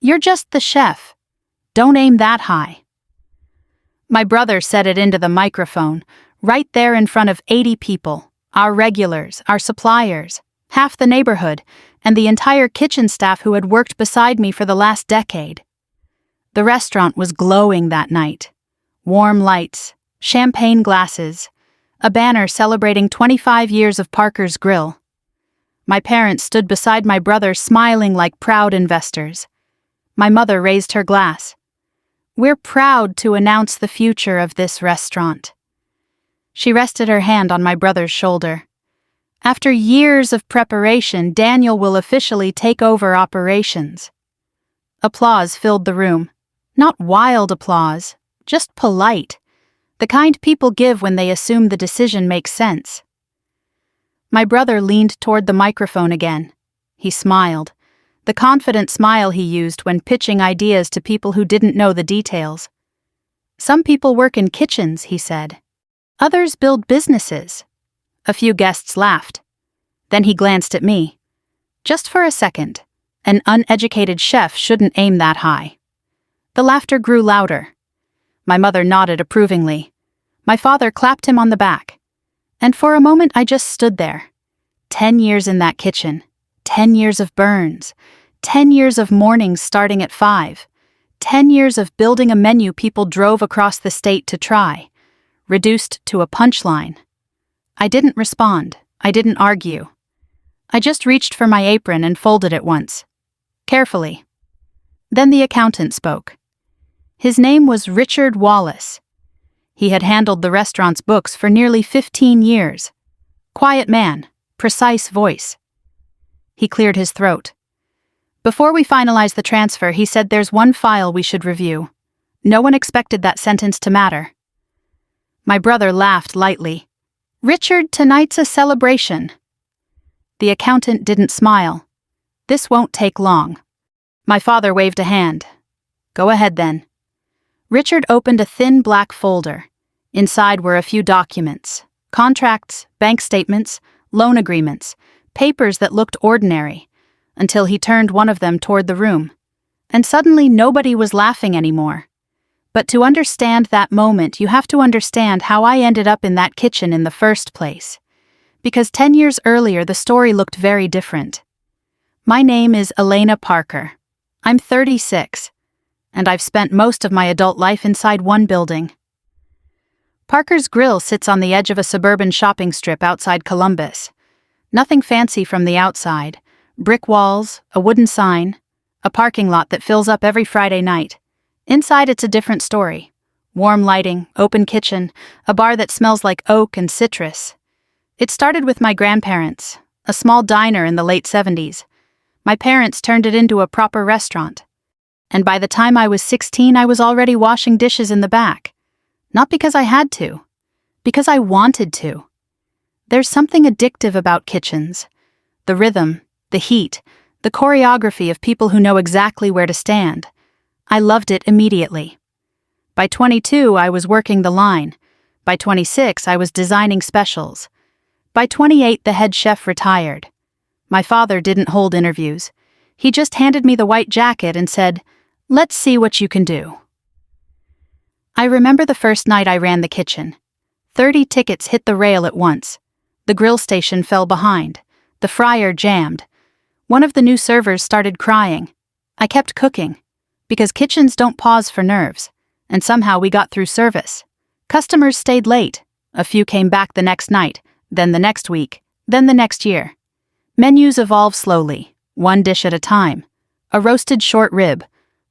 "You're just the chef. Don't aim that high." My brother said it into the microphone, right there in front of 80 people, our regulars, our suppliers, half the neighborhood, and the entire kitchen staff who had worked beside me for the last decade. The restaurant was glowing that night. Warm lights, champagne glasses, a banner celebrating 25 years of Parker's Grill. My parents stood beside my brother smiling like proud investors. My mother raised her glass. "We're proud to announce the future of this restaurant." She rested her hand on my brother's shoulder. "After years of preparation, Daniel will officially take over operations." Applause filled the room. Not wild applause, just polite. The kind people give when they assume the decision makes sense. My brother leaned toward the microphone again. He smiled, the confident smile he used when pitching ideas to people who didn't know the details. "Some people work in kitchens," he said. "Others build businesses." A few guests laughed. Then he glanced at me. "Just for a second, an uneducated chef shouldn't aim that high." The laughter grew louder. My mother nodded approvingly. My father clapped him on the back. And for a moment I just stood there. 10 years in that kitchen. 10 years of burns. 10 years of mornings starting at 5. 10 years of building a menu people drove across the state to try. Reduced to a punchline. I didn't respond. I didn't argue. I just reached for my apron and folded it once. Carefully. Then the accountant spoke. His name was Richard Wallace. He had handled the restaurant's books for nearly 15 years. Quiet man, precise voice. He cleared his throat. "Before we finalize the transfer," he said, "there's one file we should review. No one expected that sentence to matter." My brother laughed lightly. "Richard, tonight's a celebration." The accountant didn't smile. "This won't take long." My father waved a hand. "Go ahead then." Richard opened a thin black folder. Inside were a few documents, contracts, bank statements, loan agreements, papers that looked ordinary, until he turned one of them toward the room. And suddenly nobody was laughing anymore. But to understand that moment, you have to understand how I ended up in that kitchen in the first place. Because 10 years earlier, the story looked very different. My name is Elena Parker. I'm 36. And I've spent most of my adult life inside one building. Parker's Grill sits on the edge of a suburban shopping strip outside Columbus. Nothing fancy from the outside. Brick walls, a wooden sign, a parking lot that fills up every Friday night. Inside it's a different story. Warm lighting, open kitchen, a bar that smells like oak and citrus. It started with my grandparents, a small diner in the late 70s. My parents turned it into a proper restaurant. And by the time I was 16, I was already washing dishes in the back. Not because I had to, because I wanted to. There's something addictive about kitchens. The rhythm, the heat, the choreography of people who know exactly where to stand. I loved it immediately. By 22, I was working the line. By 26, I was designing specials. By 28, the head chef retired. My father didn't hold interviews. He just handed me the white jacket and said, "Let's see what you can do." I remember the first night I ran the kitchen. 30 tickets hit the rail at once. The grill station fell behind. The fryer jammed. One of the new servers started crying. I kept cooking, because kitchens don't pause for nerves, and somehow we got through service. Customers stayed late. A few came back the next night, then the next week, then the next year. Menus evolve slowly, one dish at a time. A roasted short rib,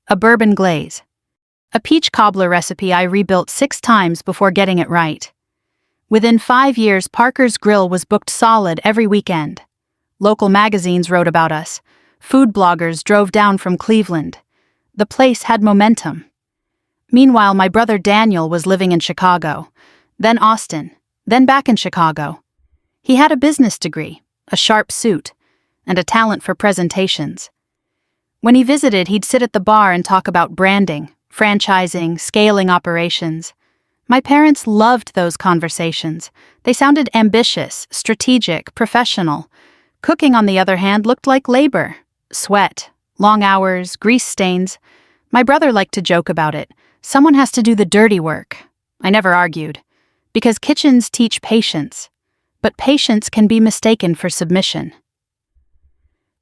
a bourbon glaze. A peach cobbler recipe I rebuilt 6 times before getting it right. Within 5 years, Parker's Grill was booked solid every weekend. Local magazines wrote about us. Food bloggers drove down from Cleveland. The place had momentum. Meanwhile, my brother Daniel was living in Chicago, then Austin, then back in Chicago. He had a business degree, a sharp suit, and a talent for presentations. When he visited, he'd sit at the bar and talk about branding, franchising, scaling operations. My parents loved those conversations. They sounded ambitious, strategic, professional. Cooking, on the other hand, looked like labor, sweat, Long hours, grease stains. My brother liked to joke about it. Someone has to do the dirty work. I never argued. Because kitchens teach patience. But patience can be mistaken for submission.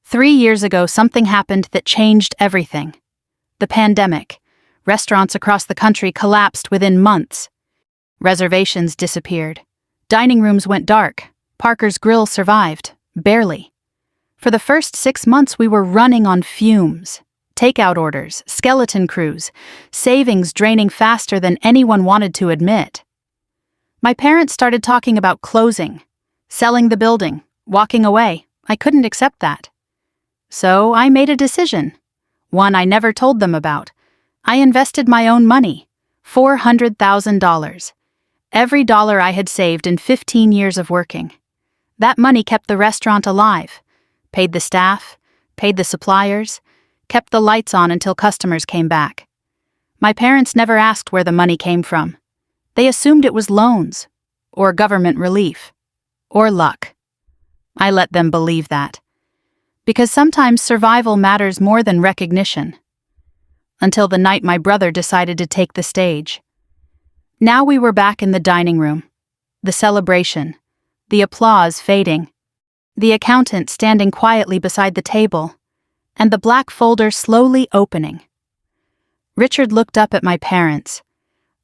3 years ago, something happened that changed everything. The pandemic. Restaurants across the country collapsed within months. Reservations disappeared. Dining rooms went dark. Parker's Grill survived. Barely. For the first 6 months, we were running on fumes. Takeout orders, skeleton crews, savings draining faster than anyone wanted to admit. My parents started talking about closing, selling the building, walking away. I couldn't accept that. So I made a decision. One I never told them about. I invested my own money, $400,000. Every dollar I had saved in 15 years of working. That money kept the restaurant alive, paid the staff, paid the suppliers, kept the lights on until customers came back. My parents never asked where the money came from. They assumed it was loans, or government relief, or luck. I let them believe that. Because sometimes survival matters more than recognition. Until the night my brother decided to take the stage. Now we were back in the dining room. The celebration. The applause fading. The accountant standing quietly beside the table. And the black folder slowly opening. Richard looked up at my parents.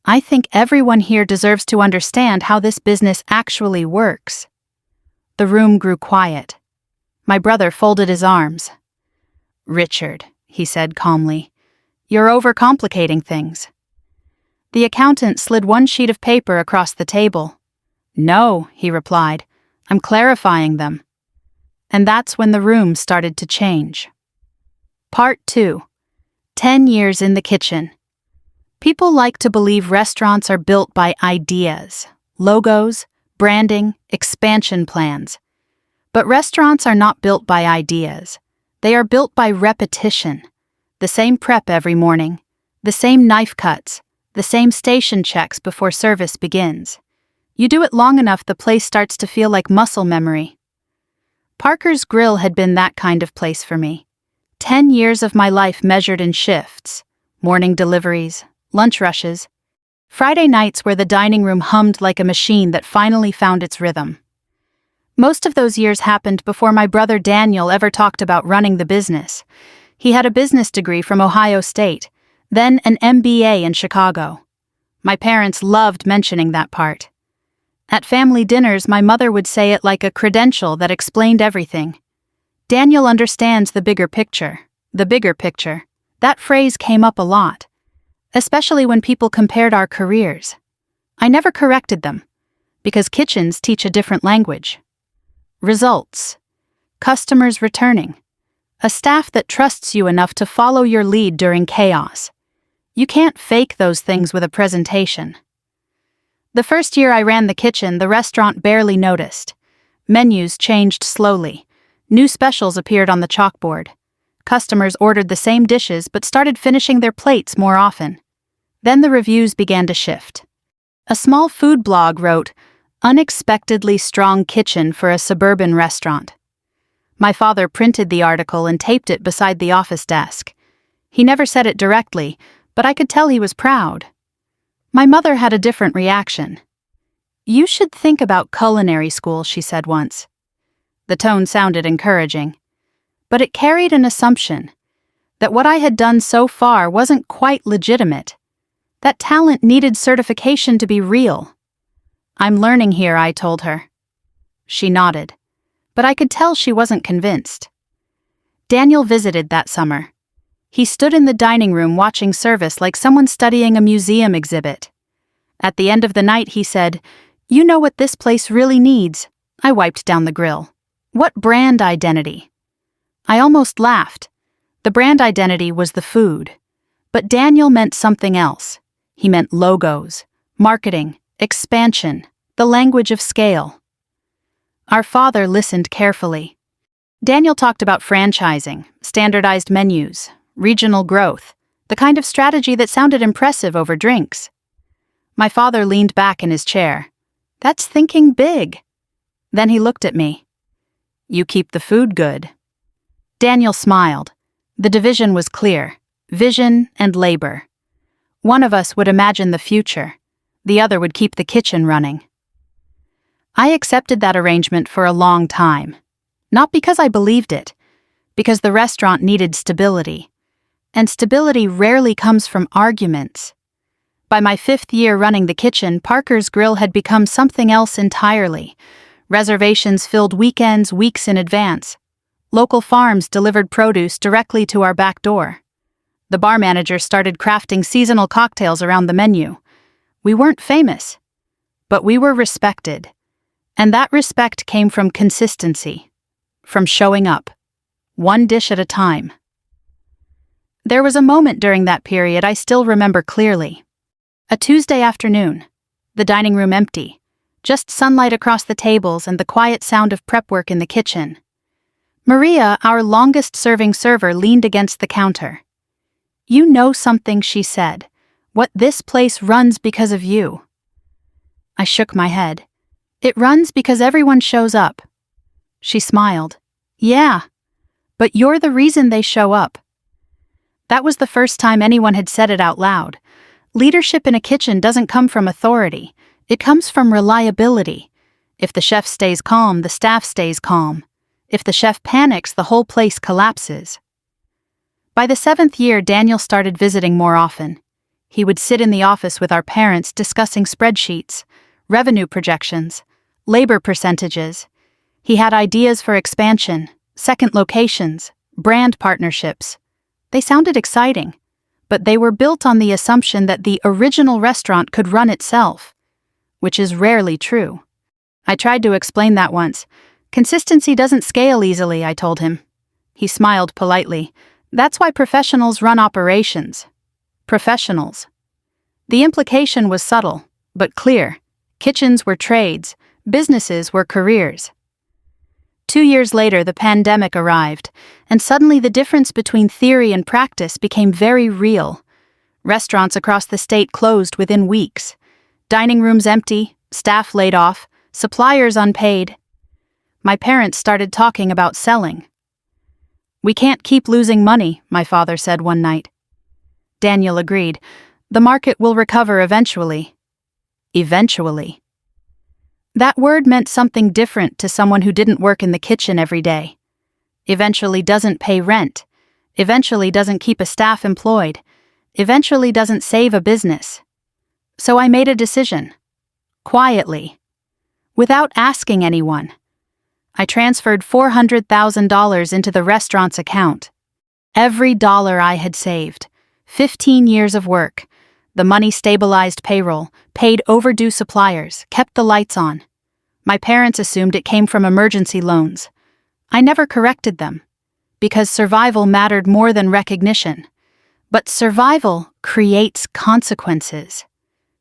I think everyone here deserves to understand how this business actually works. The room grew quiet. My brother folded his arms. Richard, he said calmly, you're overcomplicating things. The accountant slid one sheet of paper across the table. No, he replied, I'm clarifying them. And that's when the room started to change. Part 2. 10 years in the kitchen. People like to believe restaurants are built by ideas, logos, branding, expansion plans. But restaurants are not built by ideas. They are built by repetition. The same prep every morning, the same knife cuts, the same station checks before service begins. You do it long enough, the place starts to feel like muscle memory. Parker's Grill had been that kind of place for me. 10 years of my life measured in shifts, morning deliveries, lunch rushes, Friday nights where the dining room hummed like a machine that finally found its rhythm. Most of those years happened before my brother Daniel ever talked about running the business. He had a business degree from Ohio State, then an MBA in Chicago. My parents loved mentioning that part. At family dinners, my mother would say it like a credential that explained everything. Daniel understands the bigger picture. The bigger picture. That phrase came up a lot, especially when people compared our careers. I never corrected them, because kitchens teach a different language. Results. Customers returning. A staff that trusts you enough to follow your lead during chaos. You can't fake those things with a presentation. The first year I ran the kitchen, the restaurant barely noticed. Menus changed slowly. New specials appeared on the chalkboard. Customers ordered the same dishes but started finishing their plates more often. Then the reviews began to shift. A small food blog wrote, "Unexpectedly strong kitchen for a suburban restaurant." My father printed the article and taped it beside the office desk. He never said it directly, but I could tell he was proud. My mother had a different reaction. "You should think about culinary school," she said once. The tone sounded encouraging, but it carried an assumption that what I had done so far wasn't quite legitimate. That talent needed certification to be real. "I'm learning here," I told her. She nodded, but I could tell she wasn't convinced. Daniel visited that summer. He stood in the dining room watching service like someone studying a museum exhibit. At the end of the night, he said, "You know what this place really needs?" I wiped down the grill. "What brand identity?" I almost laughed. The brand identity was the food. But Daniel meant something else. He meant logos, marketing, expansion, the language of scale. Our father listened carefully. Daniel talked about franchising, standardized menus, regional growth, the kind of strategy that sounded impressive over drinks. My father leaned back in his chair. "That's thinking big." Then he looked at me. "You keep the food good." Daniel smiled. The division was clear: vision and labor. One of us would imagine the future, the other would keep the kitchen running. I accepted that arrangement for a long time, not because I believed it, because the restaurant needed stability, and stability rarely comes from arguments. By my 5th year running the kitchen, Parker's Grill had become something else entirely. Reservations filled weekends weeks in advance. Local farms delivered produce directly to our back door. The bar manager started crafting seasonal cocktails around the menu. We weren't famous, but we were respected. And that respect came from consistency, from showing up, one dish at a time. There was a moment during that period I still remember clearly. A Tuesday afternoon, the dining room empty, just sunlight across the tables and the quiet sound of prep work in the kitchen. Maria, our longest-serving server, leaned against the counter. "You know something," she said. "What this place runs because of you." I shook my head. "It runs because everyone shows up." She smiled. "Yeah, but you're the reason they show up." That was the first time anyone had said it out loud. Leadership in a kitchen doesn't come from authority. It comes from reliability. If the chef stays calm, the staff stays calm. If the chef panics, the whole place collapses. By the 7th year, Daniel started visiting more often. He would sit in the office with our parents discussing spreadsheets, revenue projections, labor percentages. He had ideas for expansion, second locations, brand partnerships. They sounded exciting, but they were built on the assumption that the original restaurant could run itself, which is rarely true. I tried to explain that once. "Consistency doesn't scale easily," I told him. He smiled politely. "That's why professionals run operations." Professionals. The implication was subtle, but clear. Kitchens were trades, businesses were careers. 2 years later, the pandemic arrived, and suddenly the difference between theory and practice became very real. Restaurants across the state closed within weeks. Dining rooms empty, staff laid off, suppliers unpaid. My parents started talking about selling. "We can't keep losing money," my father said one night. Daniel agreed. "The market will recover eventually." Eventually. That word meant something different to someone who didn't work in the kitchen every day. Eventually doesn't pay rent. Eventually doesn't keep a staff employed. Eventually doesn't save a business. So I made a decision. Quietly. Without asking anyone. I transferred $400,000 into the restaurant's account. Every dollar I had saved. 15 years of work. The money stabilized payroll, paid overdue suppliers, kept the lights on. My parents assumed it came from emergency loans. I never corrected them, because survival mattered more than recognition. But survival creates consequences.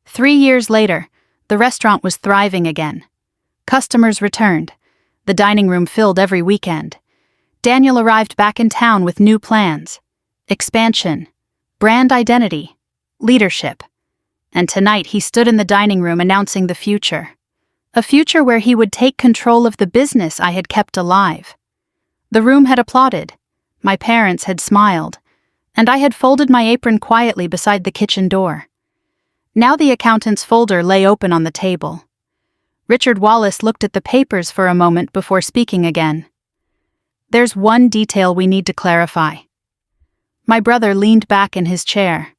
3 years later, the restaurant was thriving again. Customers returned. The dining room filled every weekend. Daniel arrived back in town with new plans. Expansion. Brand identity. Leadership. And tonight he stood in the dining room announcing the future. A future where he would take control of the business I had kept alive. The room had applauded. My parents had smiled. And I had folded my apron quietly beside the kitchen door. Now the accountant's folder lay open on the table. Richard Wallace looked at the papers for a moment before speaking again. "There's one detail we need to clarify." My brother leaned back in his chair.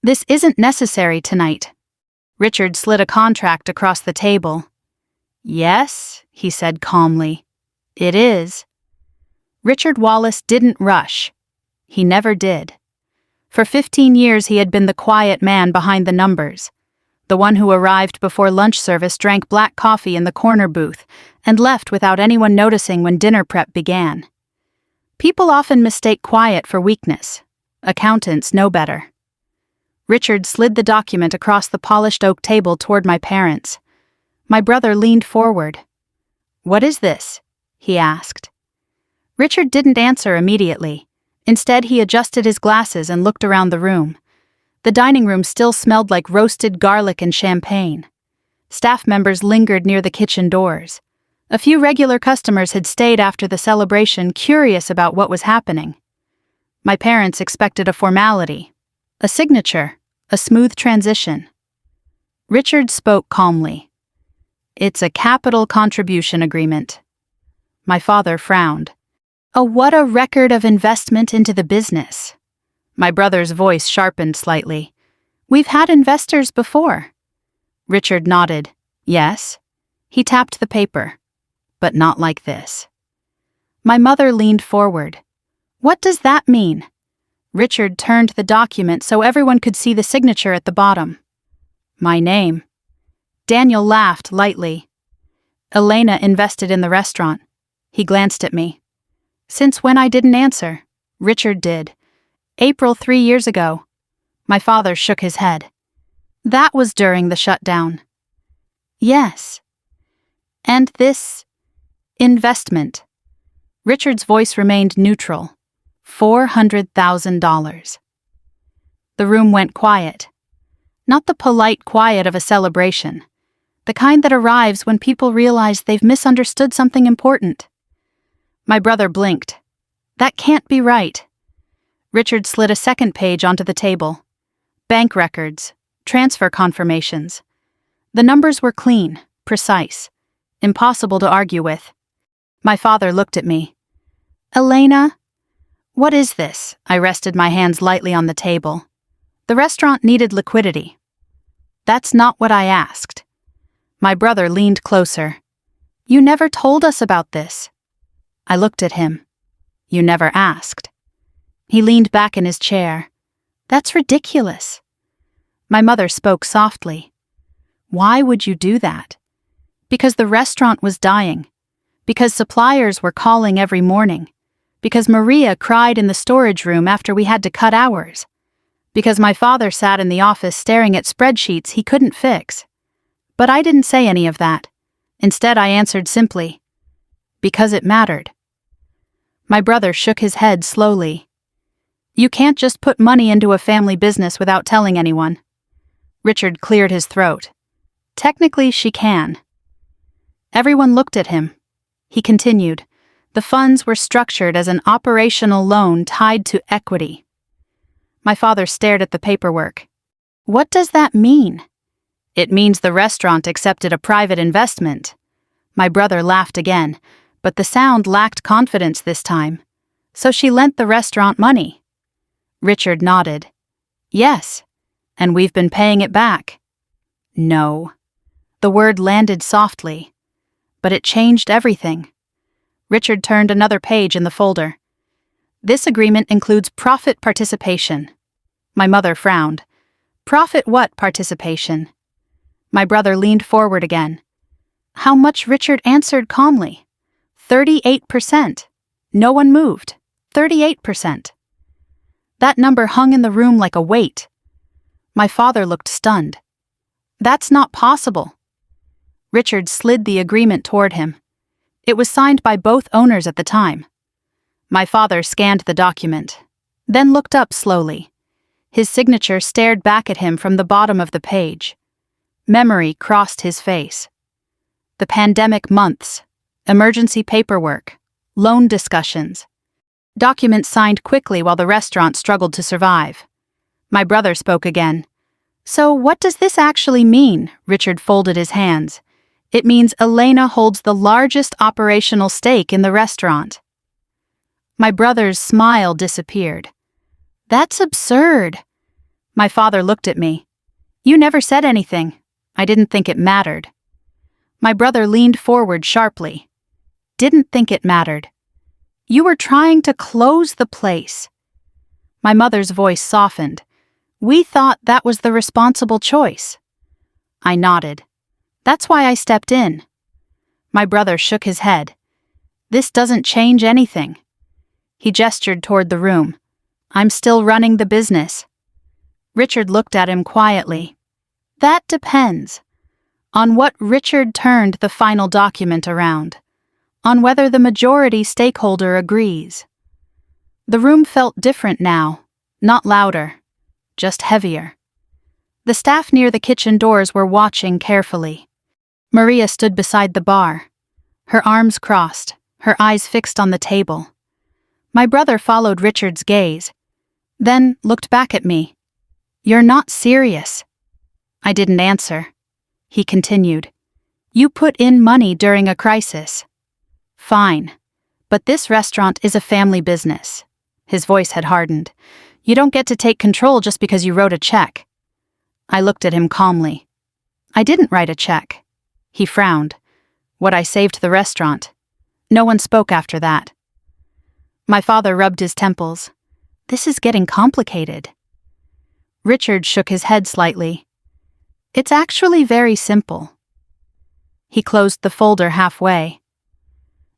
"This isn't necessary tonight." Richard slid a contract across the table. "Yes," he said calmly. "It is." Richard Wallace didn't rush. He never did. For 15 years he had been the quiet man behind the numbers, the one who arrived before lunch service, drank black coffee in the corner booth, and left without anyone noticing when dinner prep began. People often mistake quiet for weakness. Accountants know better. Richard slid the document across the polished oak table toward my parents. My brother leaned forward. "What is this?" he asked. Richard didn't answer immediately. Instead, he adjusted his glasses and looked around the room. The dining room still smelled like roasted garlic and champagne. Staff members lingered near the kitchen doors. A few regular customers had stayed after the celebration, curious about what was happening. My parents expected a formality, a signature, a smooth transition. Richard spoke calmly. It's a capital contribution agreement. My father frowned. Oh, what a record of investment into the business. My brother's voice sharpened slightly. We've had investors before. Richard nodded. Yes. He tapped the paper. But not like this. My mother leaned forward. What does that mean? Richard turned the document so everyone could see the signature at the bottom. My name. Daniel laughed lightly. Elena invested in the restaurant. He glanced at me. Since when I didn't answer? Richard did. April 3 years ago. My father shook his head. That was during the shutdown. Yes. And this investment. Richard's voice remained neutral. $400,000. The room went quiet. Not the polite quiet of a celebration. The kind that arrives when people realize they've misunderstood something important. My brother blinked. That can't be right. Richard slid a second page onto the table. Bank records, transfer confirmations. The numbers were clean, precise, impossible to argue with. My father looked at me. Elena? What is this? I rested my hands lightly on the table. The restaurant needed liquidity. That's not what I asked. My brother leaned closer. You never told us about this. I looked at him. You never asked. He leaned back in his chair. That's ridiculous. My mother spoke softly. Why would you do that? Because the restaurant was dying. Because suppliers were calling every morning. Because Maria cried in the storage room after we had to cut hours. Because my father sat in the office staring at spreadsheets he couldn't fix. But I didn't say any of that. Instead, I answered simply, because it mattered. My brother shook his head slowly. You can't just put money into a family business without telling anyone. Richard cleared his throat. Technically, she can. Everyone looked at him. He continued. The funds were structured as an operational loan tied to equity. My father stared at the paperwork. What does that mean? It means the restaurant accepted a private investment. My brother laughed again, but the sound lacked confidence this time. So she lent the restaurant money. Richard nodded. Yes, and we've been paying it back. No. The word landed softly, but it changed everything. Richard turned another page in the folder. This agreement includes profit participation. My mother frowned. Profit what participation? My brother leaned forward again. How much? Richard answered calmly. 38%. No one moved. 38%. That number hung in the room like a weight. My father looked stunned. That's not possible. Richard slid the agreement toward him. It was signed by both owners at the time. My father scanned the document, then looked up slowly. His signature stared back at him from the bottom of the page. Memory crossed his face. The pandemic months, emergency paperwork, loan discussions. Documents signed quickly while the restaurant struggled to survive. My brother spoke again. So what does this actually mean? Richard folded his hands. It means Elena holds the largest operational stake in the restaurant. My brother's smile disappeared. That's absurd. My father looked at me. You never said anything. I didn't think it mattered. My brother leaned forward sharply. Didn't think it mattered. You were trying to close the place. My mother's voice softened. We thought that was the responsible choice. I nodded. That's why I stepped in. My brother shook his head. This doesn't change anything. He gestured toward the room. I'm still running the business. Richard looked at him quietly. That depends on what Richard turned the final document around, on whether the majority stakeholder agrees. The room felt different now, not louder, just heavier. The staff near the kitchen doors were watching carefully. Maria stood beside the bar, her arms crossed, her eyes fixed on the table. My brother followed Richard's gaze, Then looked back at me. "You're not serious." I didn't answer. He continued. "You put in money during a crisis." "Fine. But this restaurant is a family business." His voice had hardened. "You don't get to take control just because you wrote a check." I looked at him calmly. "I didn't write a check." He frowned. "What I saved the restaurant." No one spoke after that. My father rubbed his temples. "This is getting complicated." Richard shook his head slightly. "It's actually very simple." He closed the folder halfway.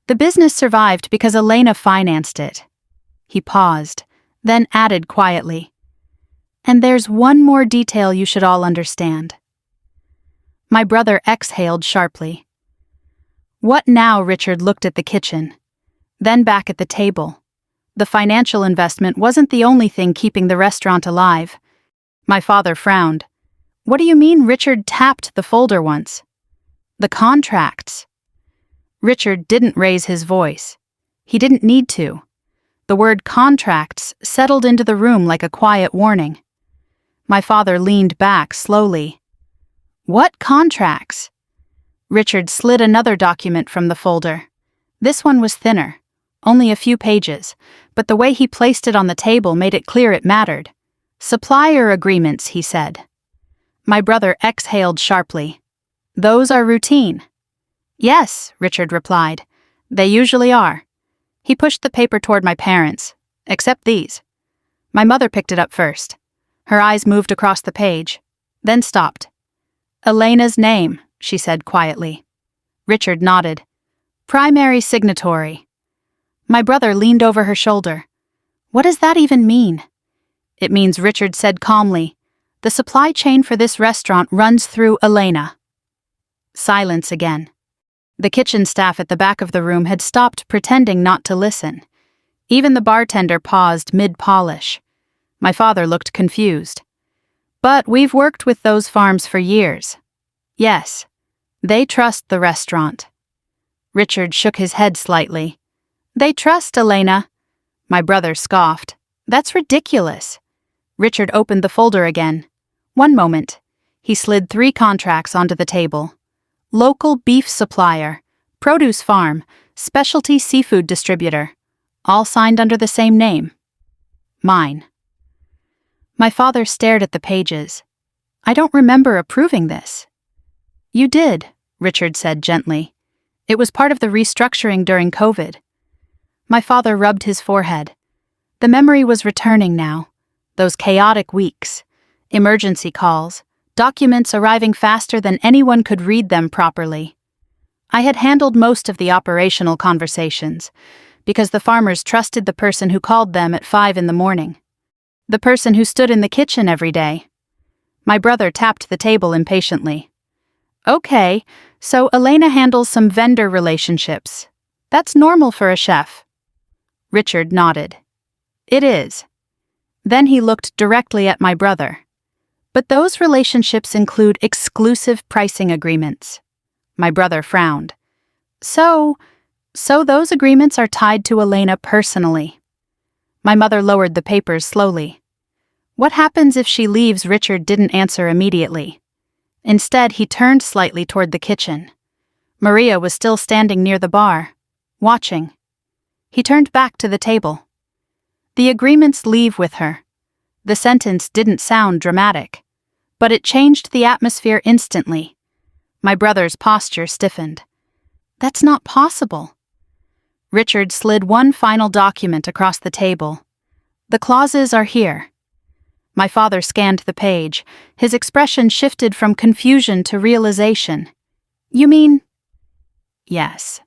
"The business survived because Elena financed it." He paused, then added quietly, "And there's one more detail you should all understand." My brother exhaled sharply. "What now?" Richard looked at the kitchen, then back at the table. The financial investment wasn't the only thing keeping the restaurant alive. My father frowned. "What do you mean?" Richard tapped the folder once. "The contracts." Richard didn't raise his voice. He didn't need to. The word contracts settled into the room like a quiet warning. My father leaned back slowly. "What contracts?" Richard slid another document from the folder. This one was thinner, only a few pages, but the way he placed it on the table made it clear it mattered. "Supplier agreements," he said. My brother exhaled sharply. "Those are routine." "Yes," Richard replied. "They usually are." He pushed the paper toward my parents, "Except these." My mother picked it up first. Her eyes moved across the page, then stopped. "Elena's name," she said quietly. Richard nodded. "Primary signatory." My brother leaned over her shoulder. "What does that even mean?" "It means," Richard said calmly, "the supply chain for this restaurant runs through Elena." Silence again. The kitchen staff at the back of the room had stopped pretending not to listen. Even the bartender paused mid-polish. My father looked confused. "But we've worked with those farms for years." "Yes. They trust the restaurant." Richard shook his head slightly. "They trust Elena." My brother scoffed. "That's ridiculous." Richard opened the folder again. "One moment." He slid 3 contracts onto the table. Local beef supplier, produce farm, specialty seafood distributor, all signed under the same name. Mine. My father stared at the pages. "I don't remember approving this." "You did," Richard said gently. "It was part of the restructuring during COVID." My father rubbed his forehead. The memory was returning now. Those chaotic weeks. Emergency calls. Documents arriving faster than anyone could read them properly. I had handled most of the operational conversations, because the farmers trusted the person who called them at 5 in the morning. The person who stood in the kitchen every day. My brother tapped the table impatiently. "Okay, so Elena handles some vendor relationships. That's normal for a chef." Richard nodded. "It is." Then he looked directly at my brother. "But those relationships include exclusive pricing agreements." My brother frowned. So those agreements are tied to Elena personally." My mother lowered the papers slowly. "What happens if she leaves?" Richard didn't answer immediately. Instead, he turned slightly toward the kitchen. Maria was still standing near the bar, watching. He turned back to the table. "The agreements leave with her." The sentence didn't sound dramatic, but it changed the atmosphere instantly. My brother's posture stiffened. "That's not possible." Richard slid one final document across the table. "The clauses are here." My father scanned the page. His expression shifted from confusion to realization. "You mean?" "Yes.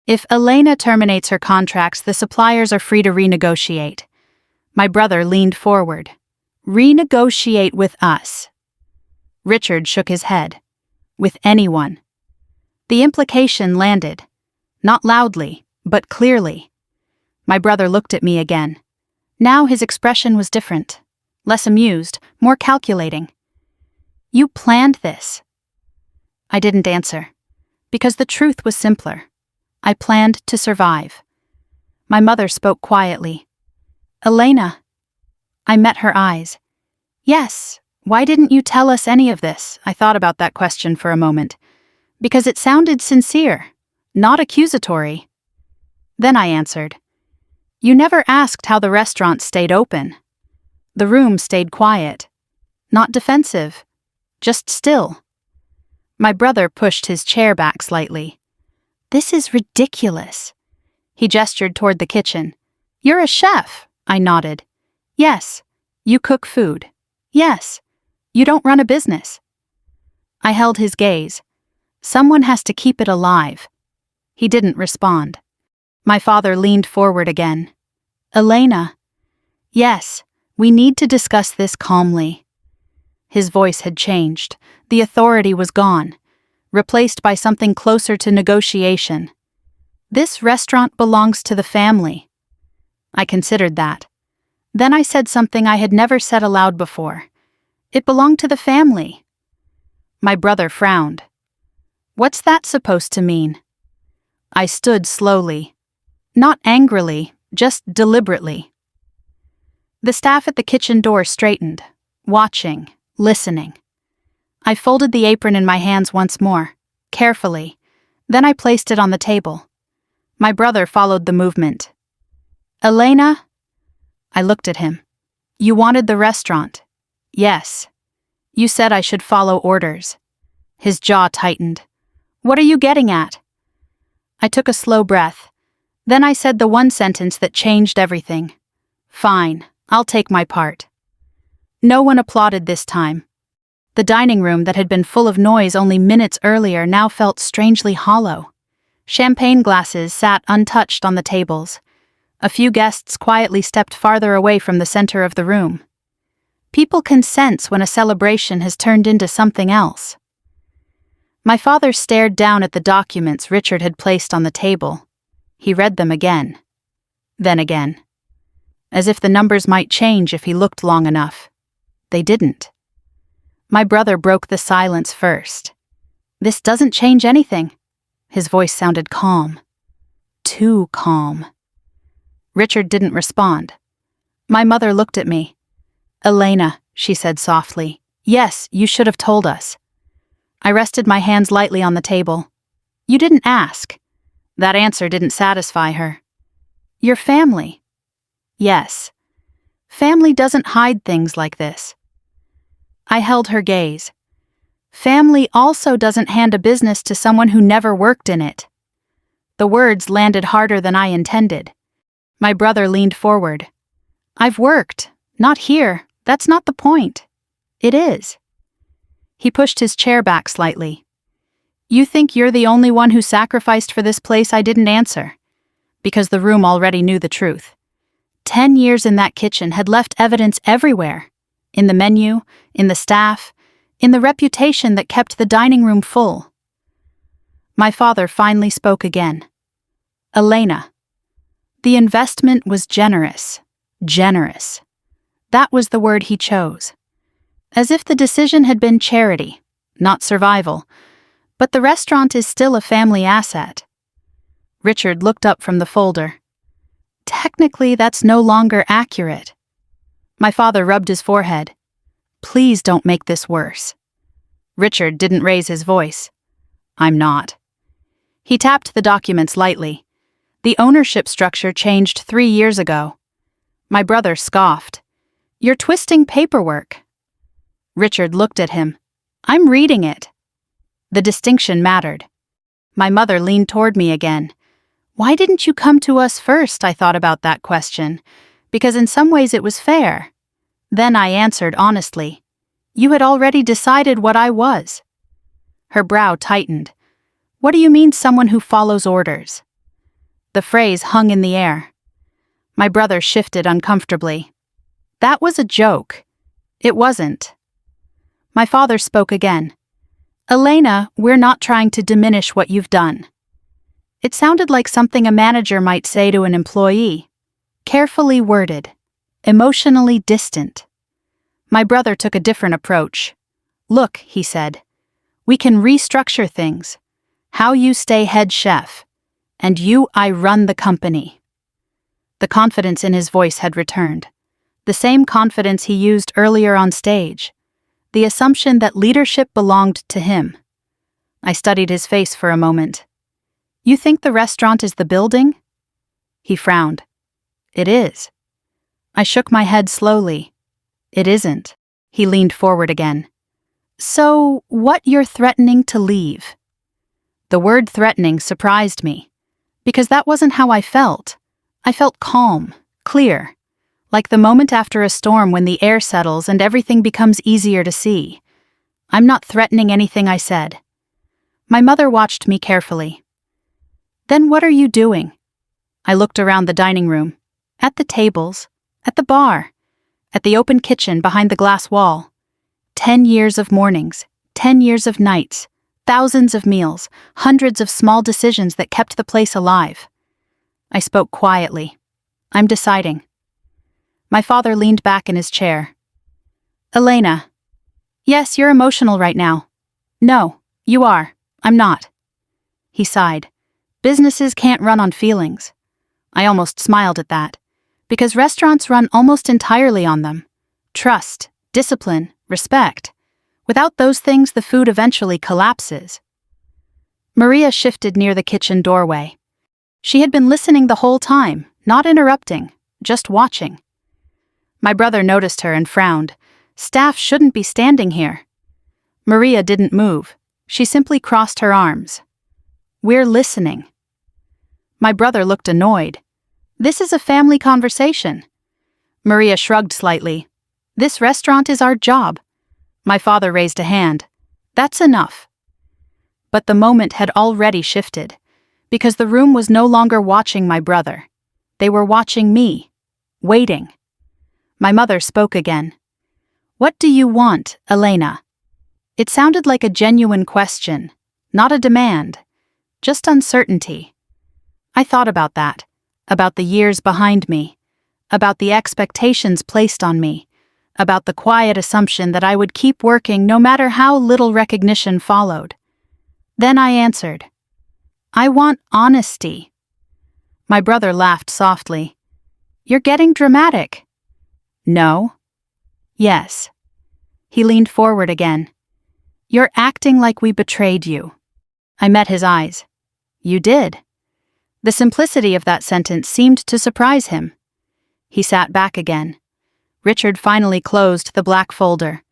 If Elena terminates her contracts, the suppliers are free to renegotiate." My brother leaned forward. "Renegotiate with us." Richard shook his head. "With anyone." The implication landed. Not loudly, but clearly. My brother looked at me again. Now his expression was different. Less amused, more calculating. "You planned this." I didn't answer. Because the truth was simpler. I planned to survive. My mother spoke quietly. "Elena." I met her eyes. Yes, why didn't you tell us any of this? I thought about that question for a moment. Because it sounded sincere, not accusatory. Then I answered, you never asked how the restaurant stayed open. The room stayed quiet. Not defensive. Just still. My brother pushed his chair back slightly. This is ridiculous. He gestured toward the kitchen. You're a chef, I nodded. Yes. You cook food. Yes. You don't run a business. I held his gaze. Someone has to keep it alive. He didn't respond. My father leaned forward again. Elena. Yes, we need to discuss this calmly. His voice had changed. The authority was gone, replaced by something closer to negotiation. This restaurant belongs to the family. I considered that. Then I said something I had never said aloud before. It belonged to the family. My brother frowned. What's that supposed to mean? I stood slowly. Not angrily, just deliberately. The staff at the kitchen door straightened, watching, listening. I folded the apron in my hands once more, carefully. Then I placed it on the table. My brother followed the movement. Elena? I looked at him. You wanted the restaurant. Yes. You said I should follow orders. His jaw tightened. What are you getting at? I took a slow breath. Then I said the one sentence that changed everything. Fine, I'll take my part. No one applauded this time. The dining room that had been full of noise only minutes earlier now felt strangely hollow. Champagne glasses sat untouched on the tables. A few guests quietly stepped farther away from the center of the room. People can sense when a celebration has turned into something else. My father stared down at the documents Richard had placed on the table. He read them again. Then again. As if the numbers might change if he looked long enough. They didn't. My brother broke the silence first. This doesn't change anything. His voice sounded calm. Too calm. Richard didn't respond. My mother looked at me. Elena, she said softly. Yes, you should have told us. I rested my hands lightly on the table. You didn't ask. That answer didn't satisfy her. Your family. Yes. Family doesn't hide things like this. I held her gaze. Family also doesn't hand a business to someone who never worked in it. The words landed harder than I intended. My brother leaned forward. I've worked. Not here. That's not the point. It is. He pushed his chair back slightly. You think you're the only one who sacrificed for this place? I didn't answer. Because the room already knew the truth. 10 years in that kitchen had left evidence everywhere. In the menu, in the staff, in the reputation that kept the dining room full. My father finally spoke again. Elena. The investment was generous. Generous. That was the word he chose. As if the decision had been charity, not survival. But the restaurant is still a family asset. Richard looked up from the folder. Technically, that's no longer accurate. My father rubbed his forehead. Please don't make this worse. Richard didn't raise his voice. I'm not. He tapped the documents lightly. The ownership structure changed 3 years ago. My brother scoffed. You're twisting paperwork. Richard looked at him. I'm reading it. The distinction mattered. My mother leaned toward me again. Why didn't you come to us first? I thought about that question, because in some ways it was fair. Then I answered honestly. You had already decided what I was. Her brow tightened. What do you mean someone who follows orders? The phrase hung in the air. My brother shifted uncomfortably. That was a joke. It wasn't. My father spoke again. Elena, we're not trying to diminish what you've done. It sounded like something a manager might say to an employee. Carefully worded. Emotionally distant. My brother took a different approach. Look, he said. We can restructure things. How you stay head chef. And I run the company. The confidence in his voice had returned. The same confidence he used earlier on stage. The assumption that leadership belonged to him. I studied his face for a moment. "You think the restaurant is the building?" He frowned. "It is." I shook my head slowly. "It isn't." He leaned forward again. "So, what you're threatening to leave?" The word threatening surprised me, because that wasn't how I felt. I felt calm, clear, like the moment after a storm when the air settles and everything becomes easier to see. "I'm not threatening anything," I said. My mother watched me carefully. "Then what are you doing?" I looked around the dining room, at the tables, at the bar, at the open kitchen behind the glass wall. 10 years of mornings, 10 years of nights, thousands of meals, hundreds of small decisions that kept the place alive. I spoke quietly. "I'm deciding." My father leaned back in his chair. "Elena." "Yes, you're emotional right now." "No, you are. I'm not." He sighed. "Businesses can't run on feelings." I almost smiled at that, because restaurants run almost entirely on them. Trust, discipline, respect. Without those things, the food eventually collapses. Maria shifted near the kitchen doorway. She had been listening the whole time, not interrupting, just watching. My brother noticed her and frowned. "Staff shouldn't be standing here." Maria didn't move. She simply crossed her arms. "We're listening." My brother looked annoyed. "This is a family conversation." Maria shrugged slightly. "This restaurant is our job." My father raised a hand. "That's enough." But the moment had already shifted, because the room was no longer watching my brother. They were watching me, waiting. My mother spoke again. "What do you want, Elena?" It sounded like a genuine question, not a demand, just uncertainty. I thought about that, about the years behind me, about the expectations placed on me, about the quiet assumption that I would keep working no matter how little recognition followed. Then I answered, "I want honesty." My brother laughed softly. "You're getting dramatic." "No." "Yes." He leaned forward again. "You're acting like we betrayed you." I met his eyes. "You did." The simplicity of that sentence seemed to surprise him. He sat back again. Richard finally closed the black folder.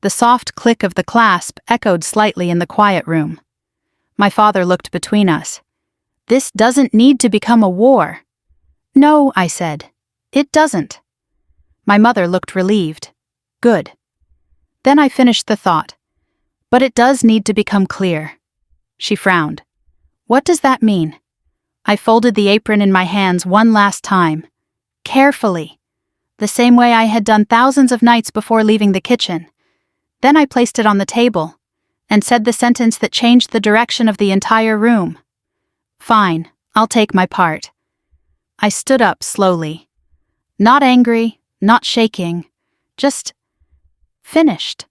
The soft click of the clasp echoed slightly in the quiet room. My father looked between us. "This doesn't need to become a war." "No," I said. "It doesn't." My mother looked relieved. "Good." Then I finished the thought. "But it does need to become clear." She frowned. "What does that mean?" I folded the apron in my hands one last time. Carefully. The same way I had done thousands of nights before leaving the kitchen. Then I placed it on the table, and said the sentence that changed the direction of the entire room. "Fine, I'll take my part." I stood up slowly. Not angry, not shaking, just finished.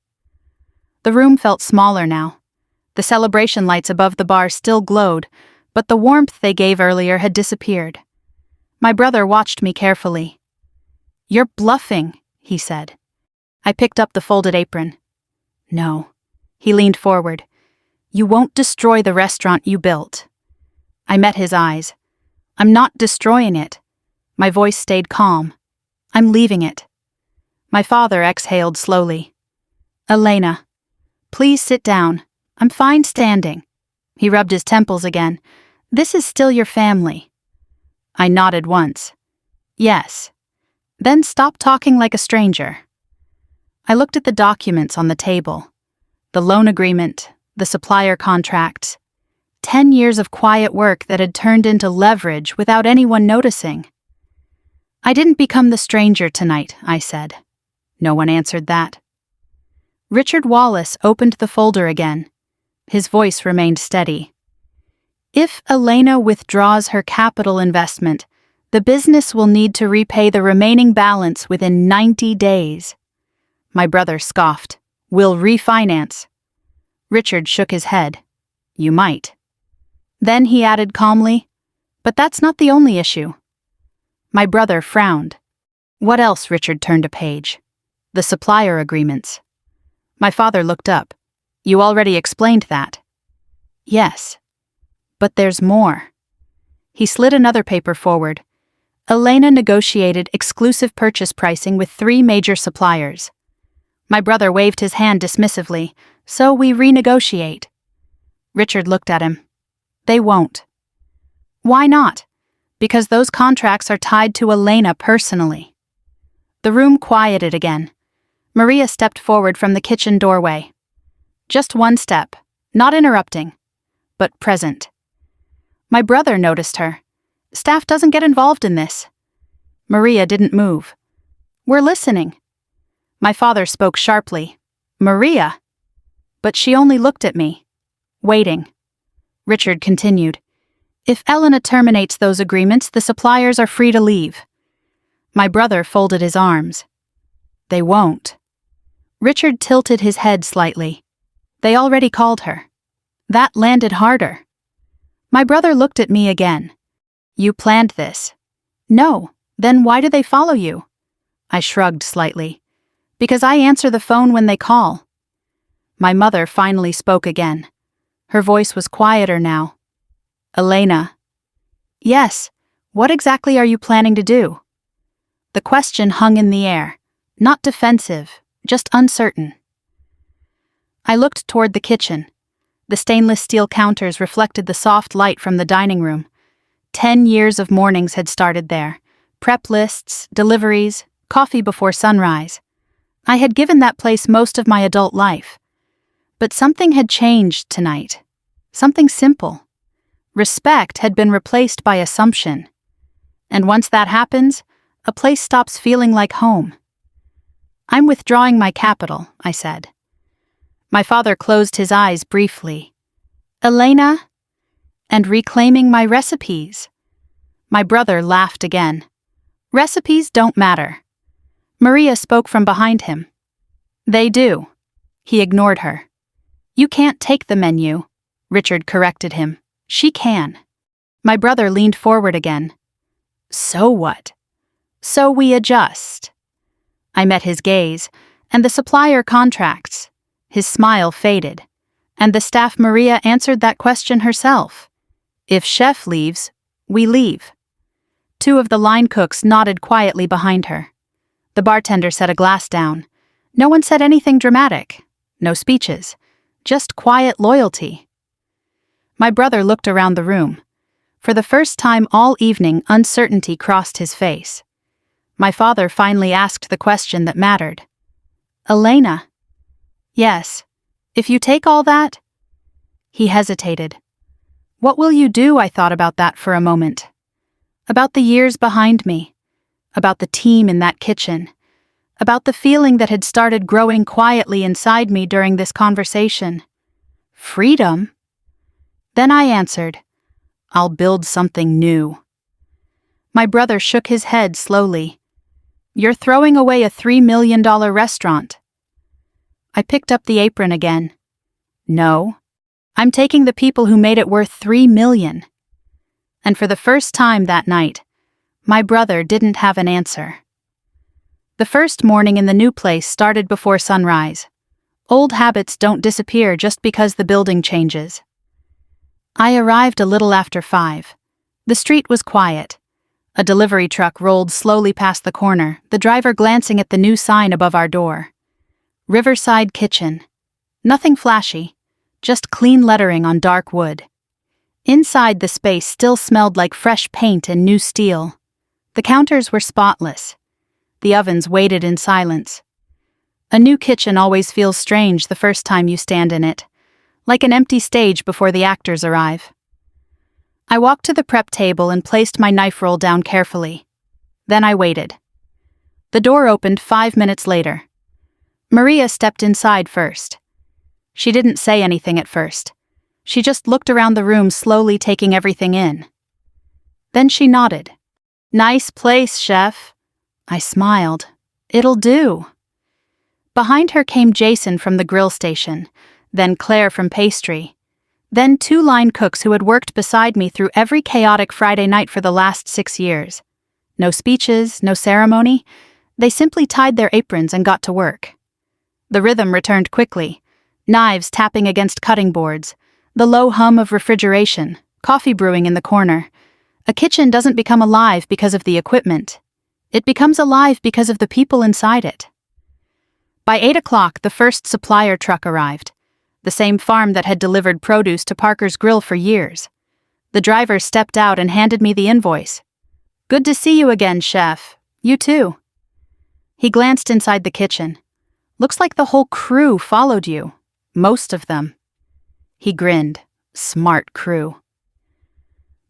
The room felt smaller now. The celebration lights above the bar still glowed, but the warmth they gave earlier had disappeared. My brother watched me carefully. "You're bluffing," he said. I picked up the folded apron. "No." He leaned forward. "You won't destroy the restaurant you built." I met his eyes. "I'm not destroying it." My voice stayed calm. "I'm leaving it." My father exhaled slowly. "Elena, please sit down. I'm fine standing." He rubbed his temples again. "This is still your family." I nodded once. "Yes." "Then stop talking like a stranger." I looked at the documents on the table. The loan agreement, the supplier contracts. 10 years of quiet work that had turned into leverage without anyone noticing. "I didn't become the stranger tonight," I said. No one answered that. Richard Wallace opened the folder again. His voice remained steady. "If Elena withdraws her capital investment, the business will need to repay the remaining balance within 90 days. My brother scoffed. "We'll refinance." Richard shook his head. "You might." Then he added calmly, "But that's not the only issue." My brother frowned. What else? Richard turned a page. The supplier agreements. My father looked up. You already explained that. Yes. But there's more. He slid another paper forward. Elena negotiated exclusive purchase pricing with 3 major suppliers. My brother waved his hand dismissively. So we renegotiate. Richard looked at him. They won't. Why not? Because those contracts are tied to Elena personally. The room quieted again. Maria stepped forward from the kitchen doorway. Just one step, not interrupting, but present. My brother noticed her. Staff doesn't get involved in this. Maria didn't move. We're listening. My father spoke sharply. Maria! But she only looked at me, waiting. Richard continued. If Elena terminates those agreements, the suppliers are free to leave. My brother folded his arms. They won't. Richard tilted his head slightly. They already called her. That landed harder. My brother looked at me again. You planned this. No, then why do they follow you? I shrugged slightly. Because I answer the phone when they call. My mother finally spoke again. Her voice was quieter now. Elena. Yes, what exactly are you planning to do? The question hung in the air, not defensive, just uncertain. I looked toward the kitchen. The stainless steel counters reflected the soft light from the dining room. 10 years of mornings had started there. Prep lists, deliveries, coffee before sunrise. I had given that place most of my adult life. But something had changed tonight. Something simple. Respect had been replaced by assumption. And once that happens, a place stops feeling like home. I'm withdrawing my capital, I said. My father closed his eyes briefly. Elena? And reclaiming my recipes. My brother laughed again. Recipes don't matter. Maria spoke from behind him. They do. He ignored her. You can't take the menu. Richard corrected him. She can. My brother leaned forward again. So what? So we adjust. I met his gaze, and the supplier contracts. His smile faded, and the staff Maria answered that question herself. If chef leaves, we leave. 2 of the line cooks nodded quietly behind her. The bartender set a glass down. No one said anything dramatic. No speeches. Just quiet loyalty. My brother looked around the room. For the first time all evening, uncertainty crossed his face. My father finally asked the question that mattered. Elena. Yes. If you take all that? He hesitated. What will you do? I thought about that for a moment. About the years behind me. About the team in that kitchen. About the feeling that had started growing quietly inside me during this conversation. Freedom? Then I answered, I'll build something new. My brother shook his head slowly. You're throwing away a $3 million restaurant. I picked up the apron again. No, I'm taking the people who made it worth $3 million. And for the first time that night, my brother didn't have an answer. The first morning in the new place started before sunrise. Old habits don't disappear just because the building changes. I arrived a little after 5. The street was quiet. A delivery truck rolled slowly past the corner, the driver glancing at the new sign above our door. Riverside Kitchen. Nothing flashy, just clean lettering on dark wood. Inside, the space still smelled like fresh paint and new steel. The counters were spotless. The ovens waited in silence. A new kitchen always feels strange the first time you stand in it, like an empty stage before the actors arrive. I walked to the prep table and placed my knife roll down carefully. Then I waited. The door opened 5 minutes later. Maria stepped inside first. She didn't say anything at first. She just looked around the room, slowly taking everything in. Then she nodded. Nice place, chef. I smiled. It'll do. Behind her came Jason from the grill station, then Claire from pastry, then 2 line cooks who had worked beside me through every chaotic Friday night for the last 6 years. No speeches, no ceremony. They simply tied their aprons and got to work. The rhythm returned quickly. Knives tapping against cutting boards, the low hum of refrigeration, coffee brewing in the corner. A kitchen doesn't become alive because of the equipment. It becomes alive because of the people inside it. By 8 o'clock, the first supplier truck arrived. The same farm that had delivered produce to Parker's Grill for years. The driver stepped out and handed me the invoice. "Good to see you again, chef. You too." He glanced inside the kitchen. "Looks like the whole crew followed you. Most of them." He grinned. Smart crew.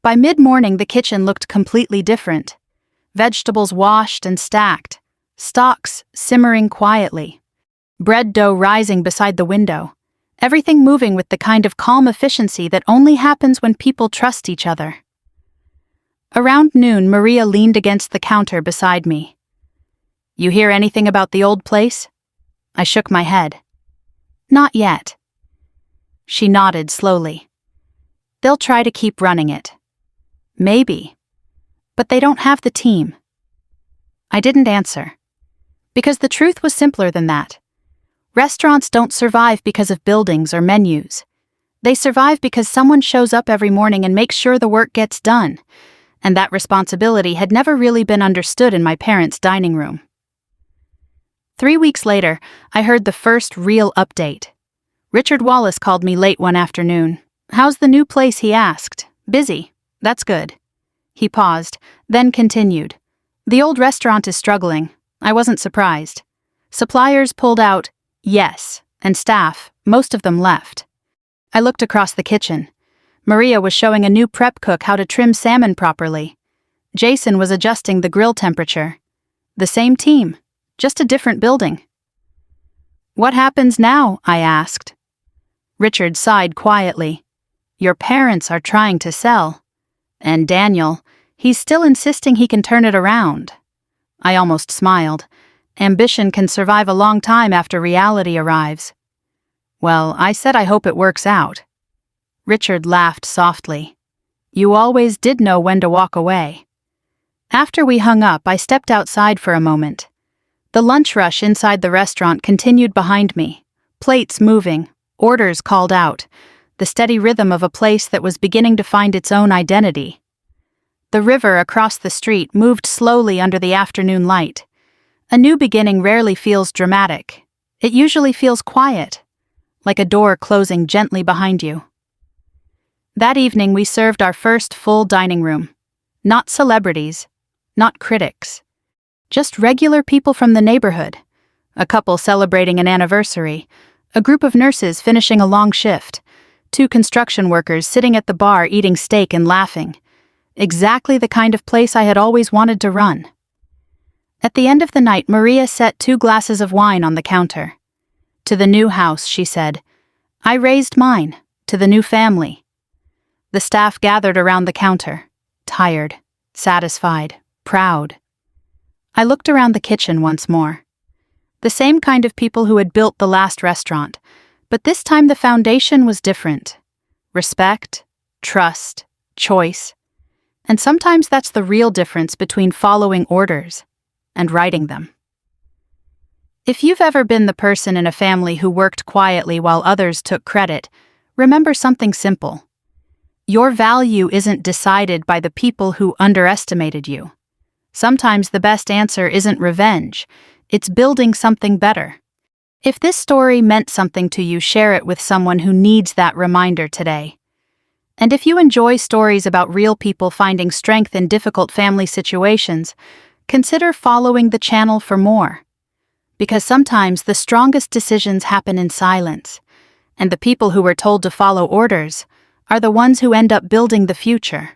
By mid-morning, the kitchen looked completely different. Vegetables washed and stacked. Stocks simmering quietly. Bread dough rising beside the window. Everything moving with the kind of calm efficiency that only happens when people trust each other. Around noon, Maria leaned against the counter beside me. "You hear anything about the old place?" I shook my head. "Not yet." She nodded slowly. "They'll try to keep running it." "Maybe. But they don't have the team." I didn't answer. Because the truth was simpler than that. Restaurants don't survive because of buildings or menus. They survive because someone shows up every morning and makes sure the work gets done, and that responsibility had never really been understood in my parents' dining room. 3 weeks later, I heard the first real update. Richard Wallace called me late one afternoon. "How's the new place?" he asked. "Busy. That's good." He paused, then continued. "The old restaurant is struggling." I wasn't surprised. Suppliers pulled out, yes, and staff, most of them left. I looked across the kitchen. Maria was showing a new prep cook how to trim salmon properly. Jason was adjusting the grill temperature. The same team, just a different building. "What happens now?" I asked. Richard sighed quietly. "Your parents are trying to sell. And Daniel, he's still insisting he can turn it around." I almost smiled. Ambition can survive a long time after reality arrives. "Well, I said I hope it works out." Richard laughed softly. "You always did know when to walk away." After we hung up, I stepped outside for a moment. The lunch rush inside the restaurant continued behind me. Plates moving, orders called out, the steady rhythm of a place that was beginning to find its own identity. The river across the street moved slowly under the afternoon light. A new beginning rarely feels dramatic. It usually feels quiet, like a door closing gently behind you. That evening we served our first full dining room. Not celebrities, not critics. Just regular people from the neighborhood. A couple celebrating an anniversary. A group of nurses finishing a long shift. 2 construction workers sitting at the bar eating steak and laughing. Exactly the kind of place I had always wanted to run. At the end of the night, Maria set 2 glasses of wine on the counter. "To the new house," she said. "I raised mine. To the new family." The staff gathered around the counter. Tired, satisfied, proud. I looked around the kitchen once more. The same kind of people who had built the last restaurant, but this time the foundation was different. Respect, trust, choice. And sometimes that's the real difference between following orders and writing them. If you've ever been the person in a family who worked quietly while others took credit, remember something simple. Your value isn't decided by the people who underestimated you. Sometimes the best answer isn't revenge, it's building something better. If this story meant something to you, share it with someone who needs that reminder today. And if you enjoy stories about real people finding strength in difficult family situations, consider following the channel for more. Because sometimes the strongest decisions happen in silence, and the people who were told to follow orders are the ones who end up building the future.